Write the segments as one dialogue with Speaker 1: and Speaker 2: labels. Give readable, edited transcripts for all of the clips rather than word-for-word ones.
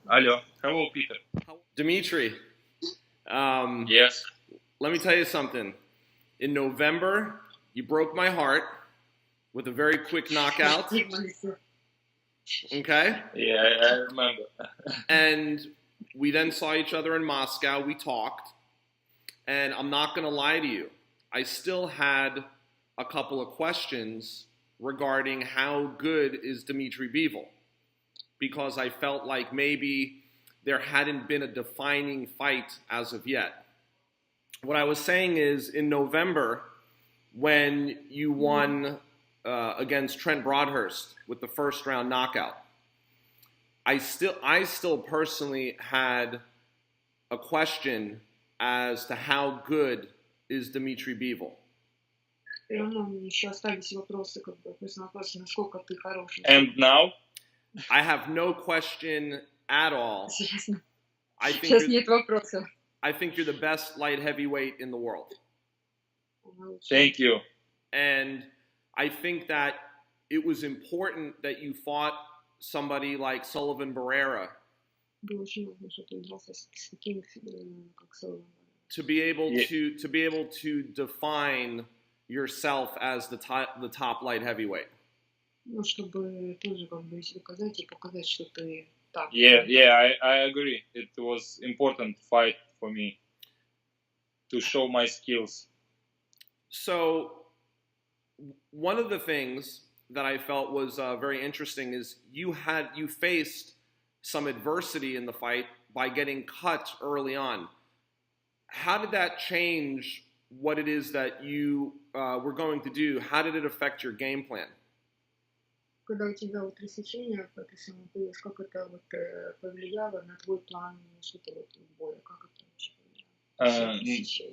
Speaker 1: Hello. Hello, Peter.
Speaker 2: Dmitry,
Speaker 1: Yes.
Speaker 2: let me tell you something. In November, you broke my heart with a very quick knockout. Okay?
Speaker 1: Yeah, I remember.
Speaker 2: And we then saw each other in Moscow. We talked. And I'm not going to lie to you. I still had a couple of questions regarding how good is Dmitry Bivol. Because I felt like maybe there hadn't been a defining fight as of yet. What I was saying is, in November, when you won against Trent Broadhurst with the first round knockout, I still personally had a question as to how good is Dmitry Bivol.
Speaker 1: And now?
Speaker 2: I have no question at all. I think you're the best light heavyweight in the world.
Speaker 1: Thank you.
Speaker 2: And I think that it was important that you fought somebody like Sullivan Barrera to be able to define yourself as the top light heavyweight.
Speaker 1: Yeah, I agree. It was important fight for me to show my skills.
Speaker 2: So one of the things that I felt was very interesting is you faced some adversity in the fight by getting cut early on. How did that change what it is that you were going to do? How did it affect your game plan?
Speaker 3: Когда у тебя вот рассечение в этой самой пояс, как это вот повлияло на твой план что-то вот боя? Как это вообще повлияло?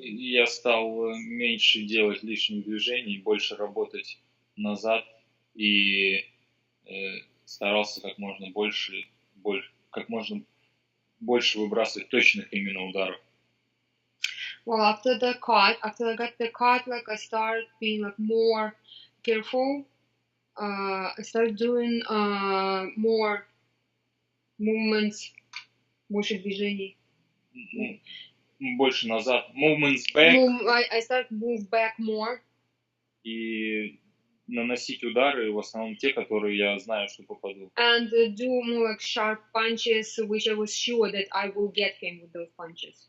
Speaker 1: Я стал меньше делать лишних движений, больше работать назад и старался как можно больше выбрасывать точных именно ударов.
Speaker 3: Well, after I got the cut, like I started being like more careful. I started doing more movements, больше движений.
Speaker 1: Больше назад. Movements back.
Speaker 3: I started to move back more.
Speaker 1: И наносить удары, в основном те, которые я знаю, что попаду.
Speaker 3: And do more like sharp punches, which I was sure that I will get him with those punches.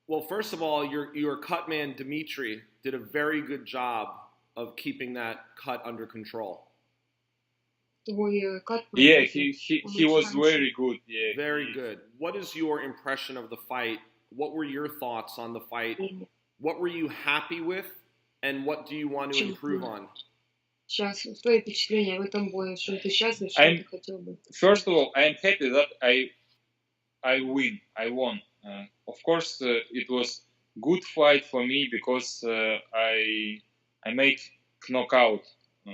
Speaker 2: Well, first of all, your cut man, Dmitry, did a very good job of keeping that cut under control.
Speaker 1: Yeah, he was very good. Yeah,
Speaker 2: very good. What is your impression of the fight? What were your thoughts on the fight? What were you happy with, and what do you want to improve on?
Speaker 3: Твои впечатления в этом бою, что ты счастлив, что ты хотел бы?
Speaker 1: First of all, I am happy that I won. Of course, it was good fight for me because I made knockout. Но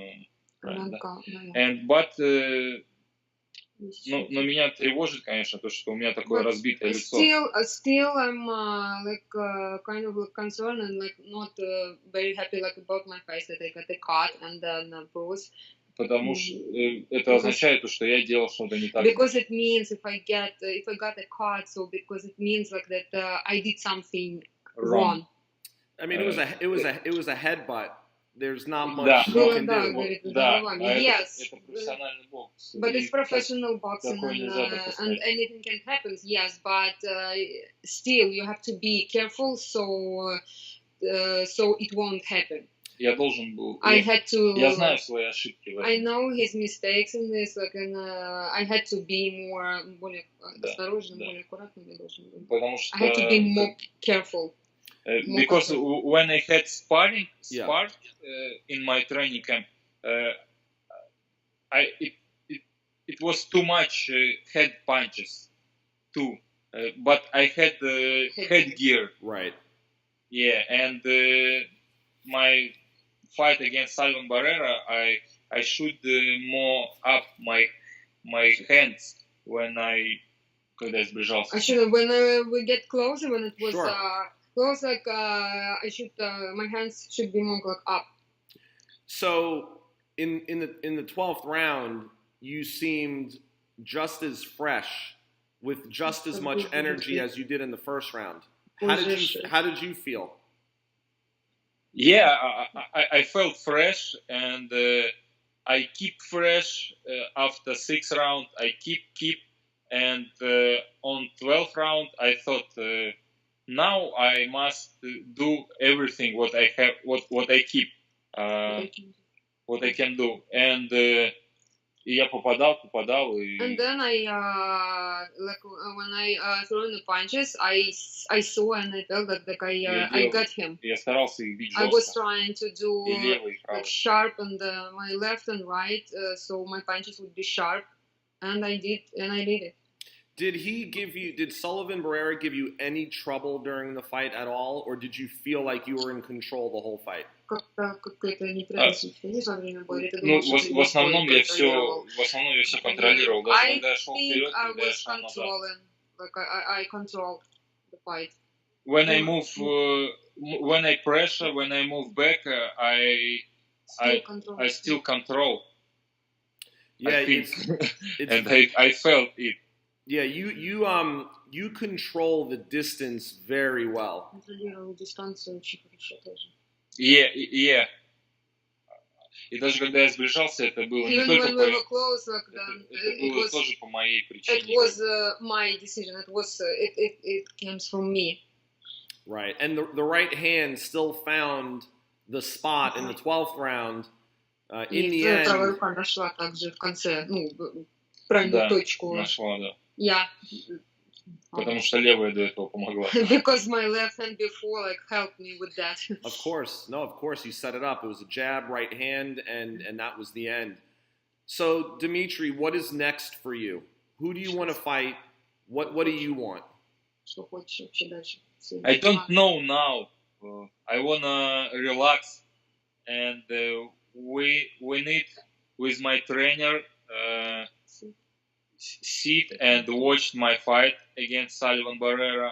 Speaker 1: меня тревожит, конечно, то, что у меня такое разбитое лицо.
Speaker 3: Still, I'm kind of concerned and not very happy about my face that I got a cut and then a bruise.
Speaker 1: Потому что это означает, что я делал что-то не так.
Speaker 3: Because it means if I got a cut, so because it means like that I did something wrong.
Speaker 2: I mean, it was a headbutt. There's not much you can do.
Speaker 3: Yes,
Speaker 1: это профессиональный бокс.
Speaker 3: But it's professional boxing and anything can happen. Yes, but still you have to be careful so it won't happen.
Speaker 1: Я должен был.
Speaker 3: Я
Speaker 1: знаю свои ошибки в этом.
Speaker 3: I know his mistakes in this, and I had to be более осторожным, более аккуратным я должен был.
Speaker 1: Потому что
Speaker 3: I had to be more careful.
Speaker 1: Because when I had sparring in my training camp, it was too much head punches too. But I had headgear.
Speaker 2: Right.
Speaker 1: Yeah, and my fight against Sullivan Barrera, I shoot more up my hands когда я сближался.
Speaker 3: When we get closer, when it was
Speaker 2: sure.
Speaker 3: Close, I should my hands should be more like up.
Speaker 2: So in the 12th round, you seemed just as fresh with just as much energy as you did in the first round. How did you feel?
Speaker 1: Yeah, I felt fresh, and I keep fresh after 6th round. I keep, and on 12th round I thought now I must do everything what I have, what I keep, what I can do, and я попадал, и...
Speaker 3: And then like when I threw in the punches, I saw and I felt that I got him.
Speaker 1: Я старался их бить
Speaker 3: I
Speaker 1: жестко.
Speaker 3: was trying to do
Speaker 1: И левый, и правый.
Speaker 3: like sharp on my left and right, so my punches would be sharp, and I did it.
Speaker 2: Did Sullivan Barrera give you any trouble during the fight at all, or did you feel like you were in control the whole fight?
Speaker 1: Ну, в основном я все контролировал. Даже когда я шел вперед, когда я шел назад.
Speaker 3: Like I controlled the fight.
Speaker 1: When I move, when I pressure, when I move back, I still control.
Speaker 2: Yeah,
Speaker 1: I think, and I felt it.
Speaker 2: Yeah, you control the distance very well.
Speaker 1: Yeah. И даже когда я сближался, это было не только по... Это было тоже по моей причине.
Speaker 3: It was my decision. It came from me.
Speaker 2: Right, and the right hand still found the spot in the 12th round. In the end...
Speaker 3: правая рука нашла также в конце, правильную точку.
Speaker 1: Нашла, да.
Speaker 3: Yeah.
Speaker 1: Потому что левая до этого помогла.
Speaker 3: Because my left hand before helped me with that.
Speaker 2: Of course you set it up. It was a jab, right hand, and that was the end. So Dmitry, what is next for you? Who do you want to fight? What do you want?
Speaker 1: I don't know now. I wanna relax, and we need with my trainer sit and watch my fight against Sullivan Barrera,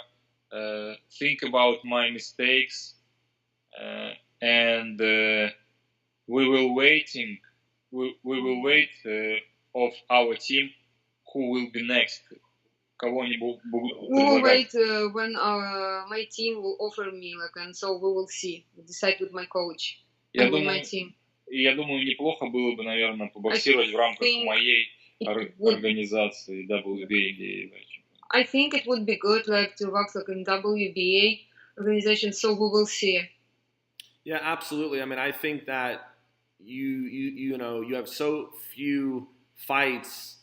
Speaker 1: think about my mistakes, and we will wait of our team who will be next. Кого-нибудь будут
Speaker 3: we will wait when my team will offer me, and so we will see. We'll decide with my coach and with my team.
Speaker 1: Я думаю, неплохо было бы, наверное, побоксировать в рамках моей организации WBA.
Speaker 3: I think it would be good to work in WBA organization, so we will see.
Speaker 2: Yeah, absolutely. I mean, I think that you have so few fights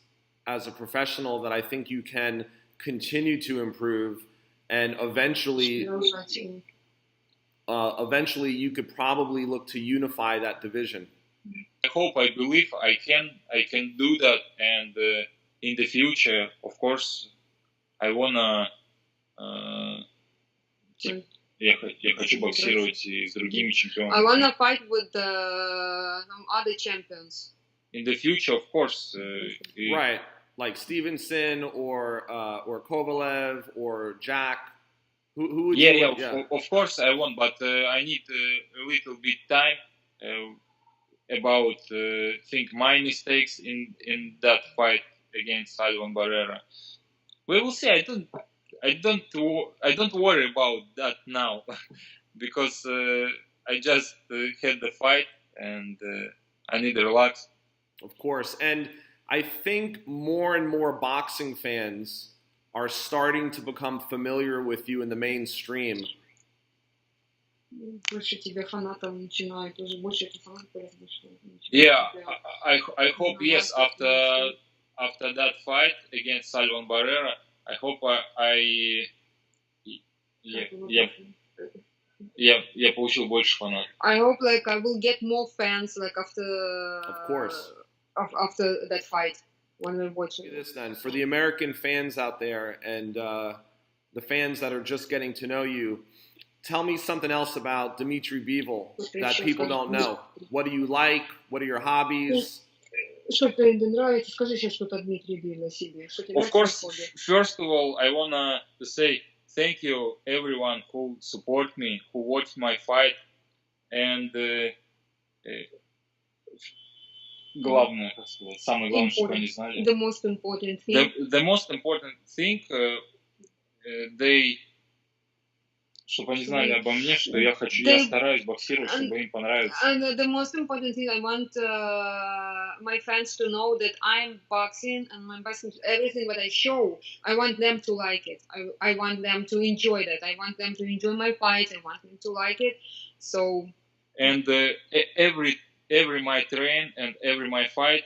Speaker 2: as a professional that I think you can continue to improve, and eventually you could probably look to unify that division.
Speaker 1: I hope, I believe I can do that, and in the future, of course, I wanna я хочу боксировать и с другими чемпионами.
Speaker 3: I wanna fight with some other champions.
Speaker 1: In the future, of course.
Speaker 2: Right, like Stevenson or Kovalev or Jack. Who would you want?
Speaker 1: Yeah, of course I want, but I need a little bit time about think my mistakes in that fight against Sullivan Barrera. We will see. I don't worry about that now because I just had the fight and I need to relax.
Speaker 2: Of course, and I think more and more boxing fans are starting to become familiar with you in the mainstream.
Speaker 1: Yeah, I hope, yes, after that fight against Sullivan Barrera, I hope я получил больше фанатов.
Speaker 3: I hope I will get more fans after.
Speaker 2: Of course.
Speaker 3: After that fight when we're watching.
Speaker 2: This then for the American fans out there and the fans that are just getting to know you. Tell me something else about Dmitry Bivol that people don't know. What do you like? What are your hobbies?
Speaker 1: Of course, first of all, I want to say thank you everyone who support me, who watched my fight, and главное, как сказать, самое главное, чтобы они знали.
Speaker 3: The most important thing.
Speaker 1: The most important thing, чтобы они знали обо мне, что я стараюсь боксировать, чтобы им понравилось.
Speaker 3: And the most important thing, I want my fans to know that I'm boxing and my boxing, everything that I show, I want them to like it. I want them to enjoy that. I want them to enjoy my fights. I want them to like it. So.
Speaker 1: And every my train and every my fight,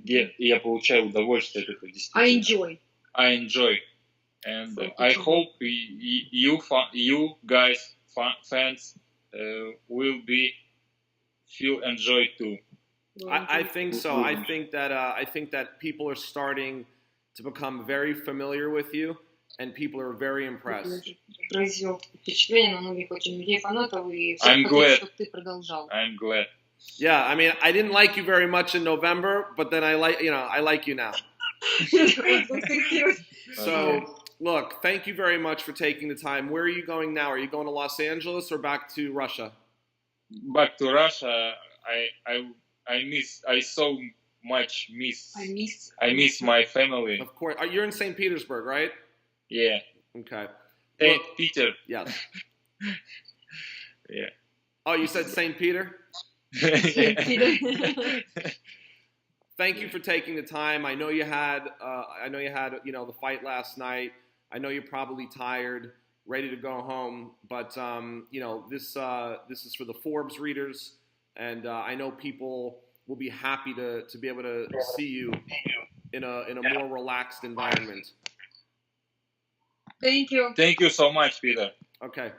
Speaker 1: я получаю удовольствие от этого, действительно. I enjoy. And I hope you guys, fans, will feel enjoyed too.
Speaker 2: I think so. I think that people are starting to become very familiar with you, and people are very impressed.
Speaker 1: I'm glad. I'm glad.
Speaker 2: Yeah, I mean, I didn't like you very much in November, but then I like you now. So, look, thank you very much for taking the time. Where are you going now? Are you going to Los Angeles or back to Russia?
Speaker 1: Back to Russia. I so much miss. I miss my family.
Speaker 2: Of course. You're in St. Petersburg, right?
Speaker 1: Yeah.
Speaker 2: Okay.
Speaker 1: St. Peter.
Speaker 2: Yes.
Speaker 1: Yeah.
Speaker 2: Oh, you said St. Peter? Thank you for taking the time. I know you had the fight last night. I know you're probably tired, ready to go home. But this is for the Forbes readers, and I know people will be happy to be able to see you in a more relaxed environment.
Speaker 3: Thank you.
Speaker 1: Thank you so much, Peter.
Speaker 2: Okay.